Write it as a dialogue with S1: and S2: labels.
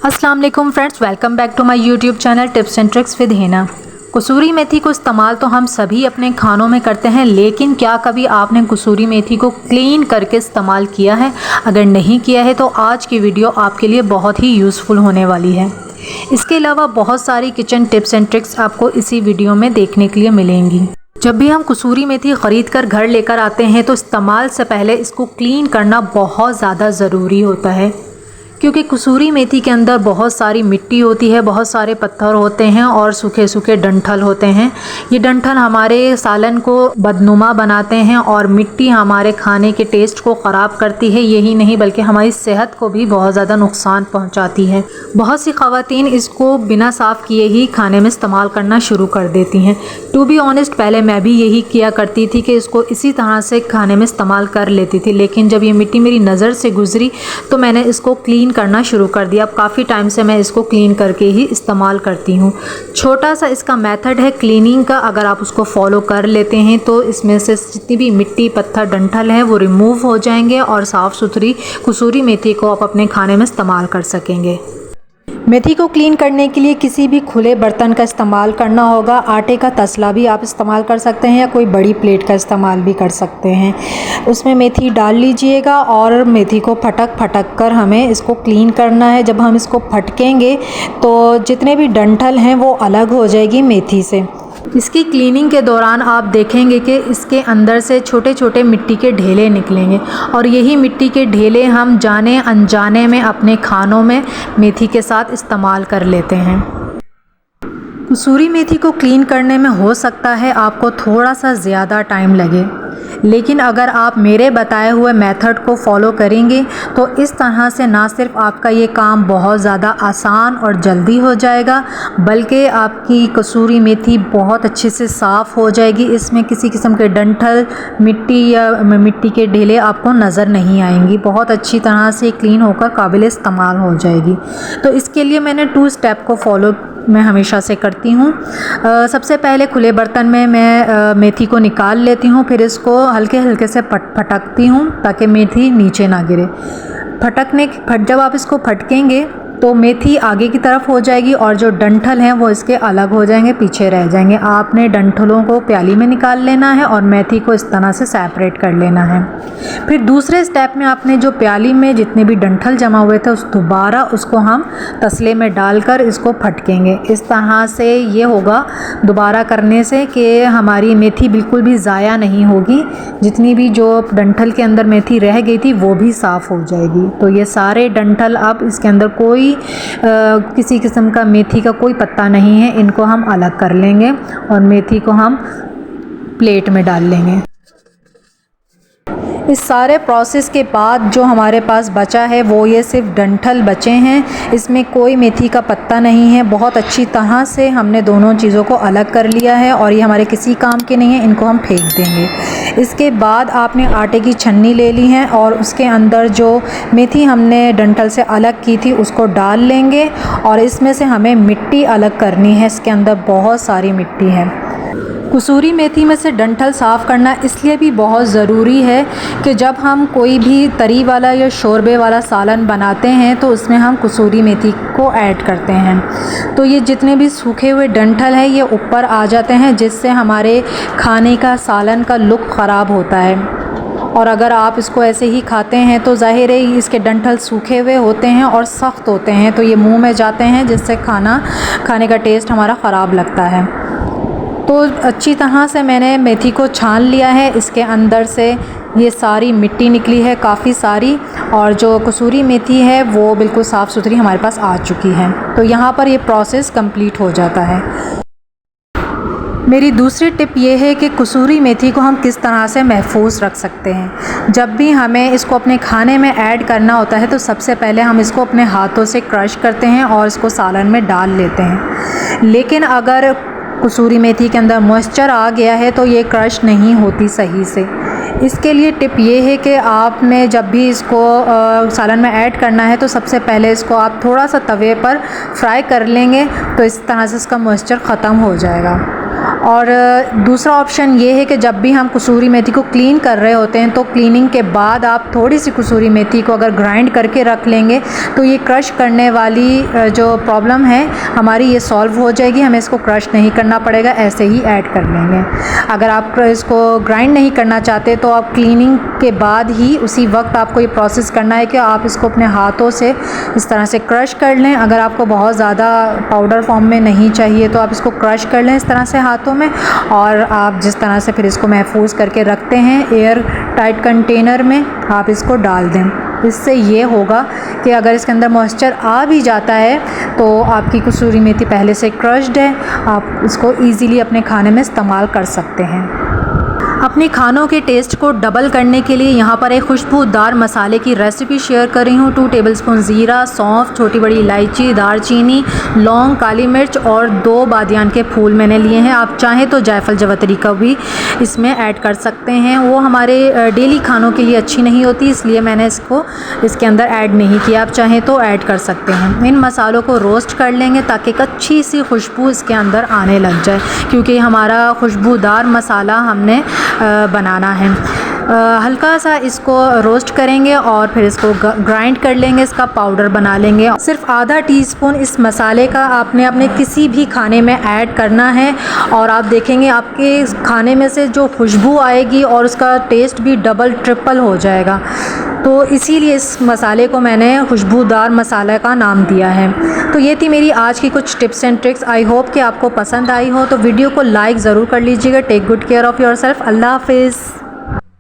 S1: अस्सलाम वालेकुम friends, welcome back to my YouTube channel tips and tricks with Hina. कसूरी मेथी को इस्तेमाल तो हम सभी अपने खानों में करते हैं, लेकिन क्या कभी आपने कसूरी मेथी को क्लीन करके इस्तेमाल किया है? अगर नहीं किया है तो आज की वीडियो आपके लिए बहुत ही यूज़फुल होने वाली है। इसके अलावा बहुत सारी किचन टिप्स एंड ट्रिक्स आपको इसी वीडियो में देखने के लिए मिलेंगी। जब भी हम कसूरी मेथी ख़रीद कर घर लेकर आते हैं तो इस्तेमाल से पहले इसको क्लीन करना बहुत ज़्यादा ज़रूरी होता है, क्योंकि कसूरी मेथी के अंदर बहुत सारी मिट्टी होती है, बहुत सारे पत्थर होते हैं और सूखे सूखे डंठल होते हैं। ये डंठल हमारे सालन को बदनुमा बनाते हैं और मिट्टी हमारे खाने के टेस्ट को ख़राब करती है। यही नहीं बल्कि हमारी सेहत को भी बहुत ज़्यादा नुकसान पहुंचाती है। बहुत सी ख़वातीन इसको बिना साफ़ किए ही खाने में इस्तेमाल करना शुरू कर देती हैं। टू बी ऑनेस्ट, पहले मैं भी यही किया करती थी कि इसको इसी तरह से खाने में इस्तेमाल कर लेती थी, लेकिन जब ये मिट्टी मेरी नज़र से गुजरी तो मैंने इसको क्लीन करना शुरू कर दिया। अब काफ़ी टाइम से मैं इसको क्लीन करके ही इस्तेमाल करती हूँ। छोटा सा इसका मेथड है क्लीनिंग का, अगर आप उसको फॉलो कर लेते हैं तो इसमें से जितनी भी मिट्टी पत्थर डंठल है वो रिमूव हो जाएंगे और साफ़ सुथरी कसूरी मेथी को आप अपने खाने में इस्तेमाल कर सकेंगे। मेथी को क्लीन करने के लिए किसी भी खुले बर्तन का इस्तेमाल करना होगा। आटे का तसला भी आप इस्तेमाल कर सकते हैं या कोई बड़ी प्लेट का इस्तेमाल भी कर सकते हैं। उसमें मेथी डाल लीजिएगा और मेथी को फटक फटक कर हमें इसको क्लीन करना है। जब हम इसको फटकेंगे तो जितने भी डंठल हैं वो अलग हो जाएगी मेथी से। इसकी क्लीनिंग के दौरान आप देखेंगे कि इसके अंदर से छोटे छोटे मिट्टी के ढेले निकलेंगे और यही मिट्टी के ढेले हम जाने अनजाने में अपने खानों में मेथी के साथ इस्तेमाल कर लेते हैं। कसूरी मेथी को क्लीन करने में हो सकता है आपको थोड़ा सा ज़्यादा टाइम लगे, लेकिन अगर आप मेरे बताए हुए मेथड को फॉलो करेंगे तो इस तरह से ना सिर्फ आपका ये काम बहुत ज़्यादा आसान और जल्दी हो जाएगा, बल्कि आपकी कसूरी मेथी बहुत अच्छे से साफ़ हो जाएगी। इसमें किसी किस्म के डंठल मिट्टी या मिट्टी के ढेले आपको नज़र नहीं आएंगी। बहुत अच्छी तरह से क्लीन होकर काबिल इस्तेमाल हो जाएगी। तो इसके लिए मैंने 2 स्टेप को फॉलो मैं हमेशा से करती हूँ। सबसे पहले खुले बर्तन में मैं मेथी को निकाल लेती हूँ, फिर इसको हल्के हल्के से फटकती हूँ ताकि मेथी नीचे ना गिरे। जब आप इसको फटकेंगे तो मेथी आगे की तरफ हो जाएगी और जो डंठल हैं वो इसके अलग हो जाएंगे, पीछे रह जाएंगे। आपने डंठलों को प्याली में निकाल लेना है और मेथी को इस तरह से सेपरेट कर लेना है। फिर दूसरे स्टेप में आपने जो प्याली में जितने भी डंठल जमा हुए थे दोबारा उसको हम तसले में डालकर इसको फटकेंगे। इस तरह से ये होगा दोबारा करने से कि हमारी मेथी बिल्कुल भी ज़ाया नहीं होगी। जितनी भी जो डंठल के अंदर मेथी रह गई थी वो भी साफ़ हो जाएगी। तो ये सारे डंठल, अब इसके अंदर कोई किसी किस्म का मेथी का कोई पत्ता नहीं है, इनको हम अलग कर लेंगे और मेथी को हम प्लेट में डाल लेंगे। इस सारे प्रोसेस के बाद जो हमारे पास बचा है वो ये सिर्फ डंठल बचे हैं, इसमें कोई मेथी का पत्ता नहीं है। बहुत अच्छी तरह से हमने दोनों चीज़ों को अलग कर लिया है और ये हमारे किसी काम के नहीं है, इनको हम फेंक देंगे। इसके बाद आपने आटे की छन्नी ले ली है और उसके अंदर जो मेथी हमने डंठल से अलग की थी उसको डाल लेंगे और इसमें से हमें मिट्टी अलग करनी है। इसके अंदर बहुत सारी मिट्टी है। कसूरी मेथी में से डंठल साफ़ करना इसलिए भी बहुत ज़रूरी है कि जब हम कोई भी तरी वाला या शोरबे वाला सालन बनाते हैं तो उसमें हम कसूरी मेथी को ऐड करते हैं, तो ये जितने भी सूखे हुए डंठल हैं ये ऊपर आ जाते हैं, जिससे हमारे खाने का सालन का लुक ख़राब होता है। और अगर आप इसको ऐसे ही खाते हैं तो ज़ाहिर है इसके डंठल सूखे हुए होते हैं और सख्त होते हैं, तो ये मुंह में जाते हैं जिससे खाने का टेस्ट हमारा ख़राब लगता है। तो अच्छी तरह से मैंने मेथी को छान लिया है। इसके अंदर से ये सारी मिट्टी निकली है काफ़ी सारी, और जो कसूरी मेथी है वो बिल्कुल साफ़ सुथरी हमारे पास आ चुकी है। तो यहाँ पर ये प्रोसेस कंप्लीट हो जाता है। मेरी दूसरी टिप ये है कि कसूरी मेथी को हम किस तरह से महफूज रख सकते हैं। जब भी हमें इसको अपने खाने में ऐड करना होता है तो सबसे पहले हम इसको अपने हाथों से क्रश करते हैं और इसको सालन में डाल लेते हैं, लेकिन अगर कसूरी मेथी के अंदर मॉइस्चर आ गया है तो ये क्रश नहीं होती सही से। इसके लिए टिप ये है कि आपने जब भी इसको सालन में ऐड करना है तो सबसे पहले इसको आप थोड़ा सा तवे पर फ्राई कर लेंगे, तो इस तरह से इसका मॉइस्चर ख़त्म हो जाएगा। और दूसरा ऑप्शन ये है कि जब भी हम कसूरी मेथी को क्लीन कर रहे होते हैं तो क्लीनिंग के बाद आप थोड़ी सी कसूरी मेथी को अगर ग्राइंड करके रख लेंगे तो ये क्रश करने वाली जो प्रॉब्लम है हमारी ये सॉल्व हो जाएगी। हमें इसको क्रश नहीं करना पड़ेगा, ऐसे ही ऐड कर लेंगे। अगर आप इसको ग्राइंड नहीं करना चाहते तो आप क्लीनिंग के बाद ही उसी वक्त आपको ये प्रोसेस करना है कि आप इसको अपने हाथों से इस तरह से क्रश कर लें। अगर आपको बहुत ज़्यादा पाउडर फॉर्म में नहीं चाहिए तो आप इसको क्रश कर लें इस तरह से हाथों में, और आप जिस तरह से फिर इसको महफूज करके रखते हैं एयर टाइट कंटेनर में, आप इसको डाल दें। इससे ये होगा कि अगर इसके अंदर मॉइस्चर आ भी जाता है तो आपकी कसूरी मेथी पहले से क्रश्ड है, आप इसको ईज़िली अपने खाने में इस्तेमाल कर सकते हैं। अपने खानों के टेस्ट को डबल करने के लिए यहाँ पर एक खुशबूदार मसाले की रेसिपी शेयर कर रही हूँ। 2 टेबलस्पून ज़ीरा, सौंफ, छोटी बड़ी इलायची, दालचीनी, लौंग, काली मिर्च और 2 बादियान के फूल मैंने लिए हैं। आप चाहें तो जायफल जवतरी का भी इसमें ऐड कर सकते हैं, वो हमारे डेली खानों के लिए अच्छी नहीं होती, इसलिए मैंने इसको इसके अंदर ऐड नहीं किया। आप चाहें तो ऐड कर सकते हैं। इन मसालों को रोस्ट कर लेंगे ताकि एक अच्छी सी खुशबू इसके अंदर आने लग जाए, क्योंकि हमारा खुशबूदार मसाला हमने बनाना है। हल्का सा इसको रोस्ट करेंगे और फिर इसको ग्राइंड कर लेंगे, इसका पाउडर बना लेंगे। सिर्फ आधा टीस्पून इस मसाले का आपने अपने किसी भी खाने में ऐड करना है और आप देखेंगे आपके खाने में से जो खुशबू आएगी और उसका टेस्ट भी डबल ट्रिपल हो जाएगा। तो इसीलिए इस मसाले को मैंने खुशबूदार मसाला का नाम दिया है। तो ये थी मेरी आज की कुछ tips and tricks. I hope कि आपको पसंद आई हो। तो वीडियो को लाइक ज़रूर कर लीजिएगा। Take good care of yourself. अल्लाह हाफिज़।